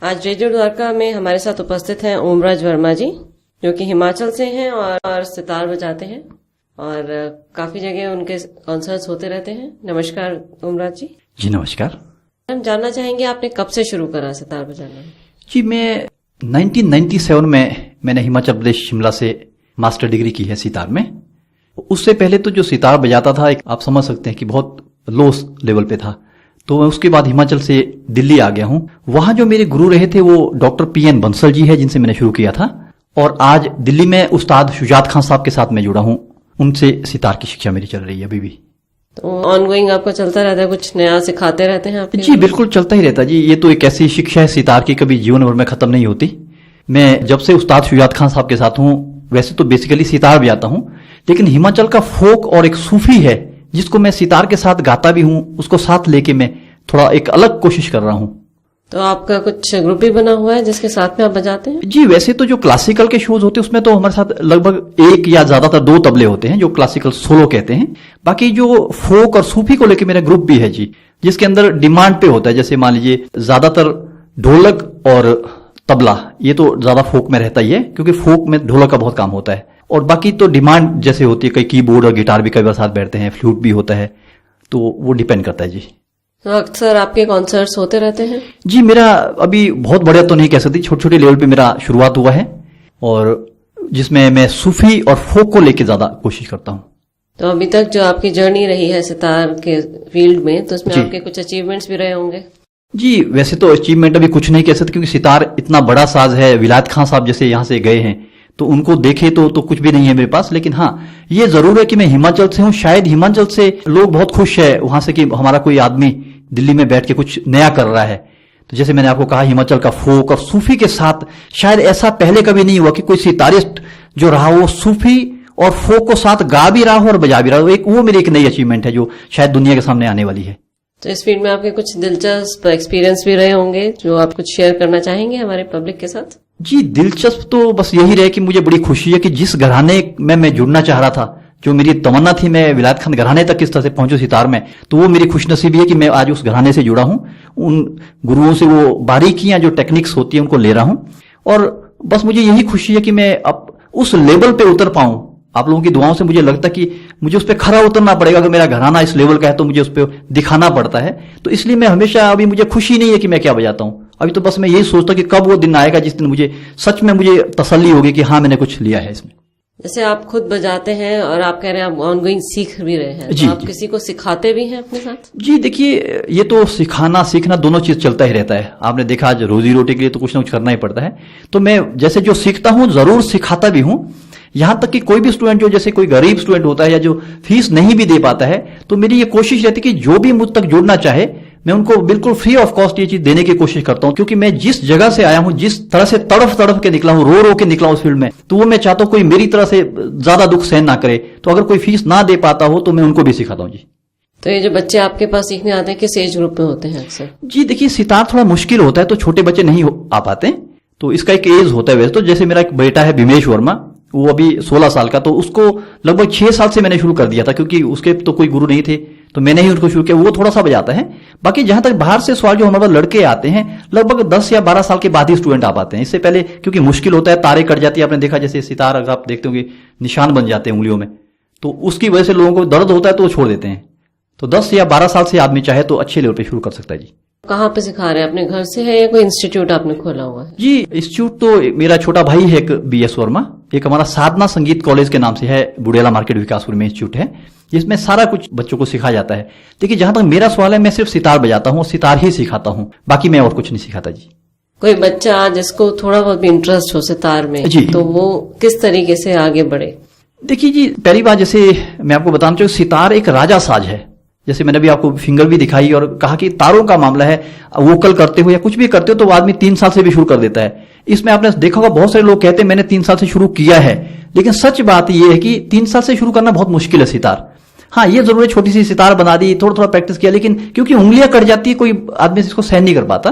आज रेडियो द्वारका में हमारे साथ उपस्थित हैं ओमराज वर्मा जी, जो कि हिमाचल से हैं और सितार बजाते हैं और काफी जगह उनके कॉन्सर्ट्स होते रहते हैं। नमस्कार ओमराज जी। जी नमस्कार। हम जानना चाहेंगे आपने कब से शुरू करा सितार बजाना? जी मैं 1997 में मैंने हिमाचल प्रदेश शिमला से मास्टर डिग्री की है सितार में। उससे पहले तो जो सितार बजाता था आप समझ सकते हैं कि बहुत लो लेवल पे था। तो मैं उसके बाद हिमाचल से दिल्ली आ गया हूं। वहां जो मेरे गुरु रहे थे वो डॉक्टर PN बंसल जी है, जिनसे मैंने शुरू किया था। और आज दिल्ली में उस्ताद शुजात खान साहब के साथ मैं जुड़ा हूं, उनसे सितार की शिक्षा मेरी चल रही है अभी भी। तो ऑनगोइंग आपका चलता रहता है, कुछ नया सिखाते रहते हैं आप? जी बिल्कुल चलता ही रहता है जी। ये तो एक ऐसी शिक्षा है सितार की, कभी जीवन भर में खत्म नहीं होती। मैं जब से उस्ताद शुजात खान साहब के साथ हूं, वैसे तो बेसिकली सितार बजाता हूं, लेकिन हिमाचल का फोक और एक सूफी है जिसको मैं सितार के साथ गाता भी हूं, उसको साथ लेके मैं थोड़ा एक अलग कोशिश कर रहा हूं। तो आपका कुछ ग्रुप भी बना हुआ है जिसके साथ में आप बजाते हैं? जी वैसे तो जो क्लासिकल के शोज होते हैं उसमें तो हमारे साथ लगभग एक या ज्यादातर 2 तबले होते हैं, जो क्लासिकल सोलो कहते हैं। बाकी जो फोक और सूफी को लेके मेरा ग्रुप भी है जी, जिसके अंदर डिमांड पे होता है। जैसे मान लीजिए ज्यादातर ढोलक और तबला, ये तो ज्यादा फोक में रहता ही है क्योंकि फोक में ढोलक का बहुत काम होता है। और बाकी तो डिमांड जैसे होती है, कई कीबोर्ड और गिटार भी कई बार साथ बैठते हैं, फ्लूट भी होता है, तो वो डिपेंड करता है जी। तो अक्सर आपके कॉन्सर्ट्स होते रहते हैं? जी मेरा अभी बहुत बड़ा तो नहीं कह सकती, छोटे छोटे लेवल पे मेरा शुरुआत हुआ है, और जिसमें मैं सूफी और फोक को लेके ज्यादा कोशिश करता हूँ। तो अभी तक जो आपकी जर्नी रही है सितार के फील्ड में, तो उसमें आपके कुछ अचीवमेंट्स भी रहे होंगे? जी वैसे तो अचीवमेंट अभी कुछ नहीं कह सकते क्योंकि सितार इतना बड़ा साज है। विलायत खान साहब जैसे यहाँ से गए हैं तो उनको देखे तो कुछ भी नहीं है मेरे पास। लेकिन हाँ, ये जरूर है कि मैं हिमाचल से हूँ। शायद हिमाचल से लोग बहुत खुश है वहां से कि हमारा कोई आदमी दिल्ली में बैठ के कुछ नया कर रहा है। तो जैसे मैंने आपको कहा, हिमाचल का फोक और सूफी के साथ शायद ऐसा पहले कभी नहीं हुआ कि कोई सितारिस्ट जो रहा वो सूफी और फोक को साथ गा भी रहा हो और बजा भी रहा हो। वो मेरी एक नई अचीवमेंट है जो शायद दुनिया के सामने आने वाली है। तो इस फील्ड में आपके कुछ दिलचस्प एक्सपीरियंस भी रहे होंगे जो आप कुछ शेयर करना चाहेंगे हमारे पब्लिक के साथ? जी दिलचस्प तो बस यही रहे कि मुझे बड़ी खुशी है कि जिस घराने में मैं जुड़ना चाह रहा था, जो मेरी तमन्ना थी मैं विलायत खान घराने तक किस तरह से पहुंचूं सितार में, तो वो मेरी खुशनसीबी है कि मैं आज उस घराने से जुड़ा हूं। उन गुरुओं से वो बारीकियां जो टेक्निक्स होती है उनको ले रहा हूं, और बस मुझे यही खुशी है कि मैं अब उस लेवल पे उतर पाऊं। आप लोगों की दुआओं से मुझे लगता कि मुझे उस पर खरा उतरना पड़ेगा। अगर मेरा घराना इस लेवल का है तो मुझे उस पर दिखाना पड़ता है। तो इसलिए मैं हमेशा, अभी मुझे खुशी नहीं है कि मैं क्या बजाता हूं, अभी तो बस मैं यही सोचता कि कब वो दिन आएगा जिस दिन मुझे सच में मुझे तसल्ली होगी कि हाँ मैंने कुछ लिया है इसमें। जैसे आप खुद बजाते हैं और आप कह रहे हैं आप ऑनगोइंग सीख भी रहे हैं, तो आप किसी को सिखाते भी हैं अपने साथ? जी देखिए, ये तो सिखाना सीखना दोनों चीज चलता ही रहता है। आपने देखा आज रोजी रोटी के लिए तो कुछ ना कुछ करना ही पड़ता है। तो मैं जैसे जो सीखता हूं जरूर सिखाता भी हूं। यहां तक कि कोई भी स्टूडेंट जो जैसे कोई गरीब स्टूडेंट होता है या जो फीस नहीं भी दे पाता है, तो मेरी ये कोशिश रहती है कि जो भी मुझ तक जुड़ना चाहे मैं उनको बिल्कुल फ्री ऑफ कॉस्ट ये चीज देने की कोशिश करता हूं। क्योंकि मैं जिस जगह से आया हूं, जिस तरह से तड़फ के निकला हूं, रो के निकला हूं उस फील्ड में, तो वो मैं चाहता हूं कोई मेरी तरह से ज्यादा दुख सहन ना करे। तो अगर कोई फीस ना दे पाता हो तो मैं उनको भी सिखाता हूं जी। तो ये जो बच्चे आपके पास सीखने आते हैं किस एज ग्रुप में होते हैं अक्सर? जी देखिए, सितार थोड़ा मुश्किल होता है तो छोटे बच्चे नहीं आ पाते, तो इसका एक एज होता है। वैसे तो जैसे मेरा एक बेटा है विमेश वर्मा, वो अभी 16 साल का, तो उसको लगभग 6 साल से मैंने शुरू कर दिया था क्योंकि उसके तो कोई गुरु नहीं थे, तो मैंने ही उनको शुरू किया। वो थोड़ा सा बजाता है। बाकी जहां तक बाहर से सवाल, जो हमारे लड़के आते हैं लगभग 10 या 12 साल के बाद ही स्टूडेंट आ पाते हैं। इससे पहले क्योंकि मुश्किल होता है, तारे कट जाती है। आपने देखा जैसे सितार अगर आप देखते होंगे निशान बन जाते हैं उंगलियों में, तो उसकी वजह से लोगों को दर्द होता है तो वो छोड़ देते हैं। तो 10 या 12 साल से आदमी चाहे तो अच्छे लेवल पे शुरू कर सकता है जी। कहाँ पे सिखा रहे हैं? अपने घर से है या कोई इंस्टीट्यूट आपने खोला हुआ है? जी इंस्टीट्यूट तो मेरा छोटा भाई है एक BS वर्मा, एक हमारा साधना संगीत कॉलेज के नाम से है, बुडेला मार्केट विकासपुर में इंस्टीट्यूट है, जिसमें सारा कुछ बच्चों को सिखाया जाता है। देखिए जहां तक मेरा सवाल है, मैं सिर्फ सितार बजाता हूँ, सितार ही सिखाता हूँ, बाकी मैं और कुछ नहीं सिखाता जी। कोई बच्चा जिसको थोड़ा बहुत भी इंटरेस्ट हो सितार में जी, तो वो किस तरीके से आगे बढ़े? देखिए जी, पहली बात जैसे मैं आपको बताना चाहूँ, सितार एक राजा साज है। जैसे मैंने अभी आपको फिंगर भी दिखाई और कहा कि तारों का मामला है, वोकल करते हो या कुछ भी करते हो तो वो आदमी 3 साल से भी शुरू कर देता है। इसमें आपने देखा होगा बहुत सारे लोग कहते हैं मैंने 3 साल से शुरू किया है, लेकिन सच बात यह है कि 3 साल से शुरू करना बहुत मुश्किल है सितार। हाँ ये जरूर है, छोटी सी सितार बना दी, थोड़ा प्रैक्टिस किया, लेकिन क्योंकि उंगलियां कट जाती है, कोई आदमी इसको सहन नहीं कर पाता,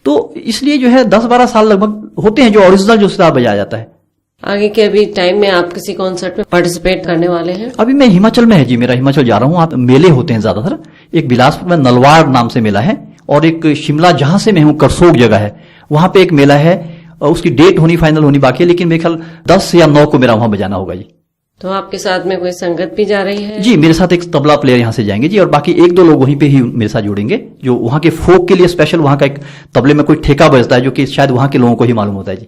तो इसलिए जो है 10-12 साल लगभग होते हैं जो ओरिजिनल जो सितार बजाया जाता है। आगे के अभी टाइम में आप किसी कॉन्सर्ट में पार्टिसिपेट करने वाले हैं? अभी मैं हिमाचल में है जी, मेरा हिमाचल जा रहा हूँ। आप मेले होते हैं ज्यादातर, एक बिलासपुर में नलवाड़ नाम से मेला है, और एक शिमला जहां से मैं हूँ करसोग जगह है, वहां पे एक मेला है, उसकी डेट फाइनल होनी बाकी है, लेकिन मेरे ख्याल 10 या 9 को मेरा वहां बजाना होगा जी। तो आपके साथ में कोई संगत भी जा रही है? जी, मेरे साथ एक तबला प्लेयर यहाँ से जाएंगे जी, और बाकी 1-2 लोग वहीं पे ही मेरे साथ जुड़ेंगे, जो वहाँ के फोक के लिए स्पेशल वहाँ का एक तबले में कोई ठेका बजता है, जो कि शायद वहाँ के लोगों को ही मालूम होता है जी।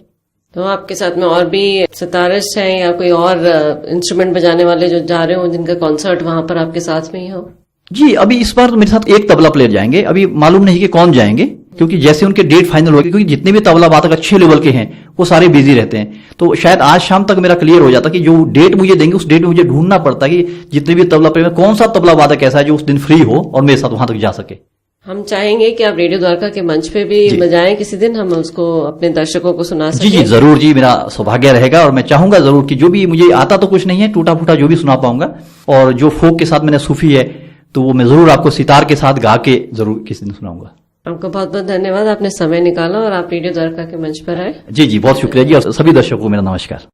तो आपके साथ में और भी सितारिस्ट हैं या कोई और इंस्ट्रूमेंट बजाने वाले जो जा रहे हो, जिनका कॉन्सर्ट वहां पर आपके साथ में ही हो? जी, अभी इस बार तो मेरे साथ एक तबला प्लेयर जाएंगे, अभी मालूम नहीं कि कौन जाएंगे, क्योंकि जैसे उनके डेट फाइनल हो गए, क्योंकि जितने भी तबला वादक अच्छे लेवल के हैं वो सारे बिजी रहते हैं, तो शायद आज शाम तक मेरा क्लियर हो जाता कि जो डेट मुझे देंगे उस डेट में मुझे ढूंढना पड़ता कि जितने भी तबला प्लेयर, कौन सा तबला वादक ऐसा है जो उस दिन फ्री हो और मेरे साथ वहां तक जा सके। हम चाहेंगे कि आप रेडियो द्वारका के मंच पे भी बजाएं किसी दिन, हम उसको अपने दर्शकों को सुना सकें। जी जरूर जी, मेरा सौभाग्य रहेगा, और मैं चाहूंगा जरूर कि जो भी मुझे आता तो कुछ नहीं है, टूटा फूटा जो भी सुना पाऊंगा, और जो फोक के साथ मैंने सूफी है तो वो मैं जरूर आपको सितार के साथ गा के जरूर किसी दिन सुनाऊंगा। आपको बहुत बहुत धन्यवाद, आपने समय निकाला और आप रेडियो द्वारका के मंच पर आए। जी बहुत शुक्रिया जी, और सभी दर्शकों को मेरा नमस्कार।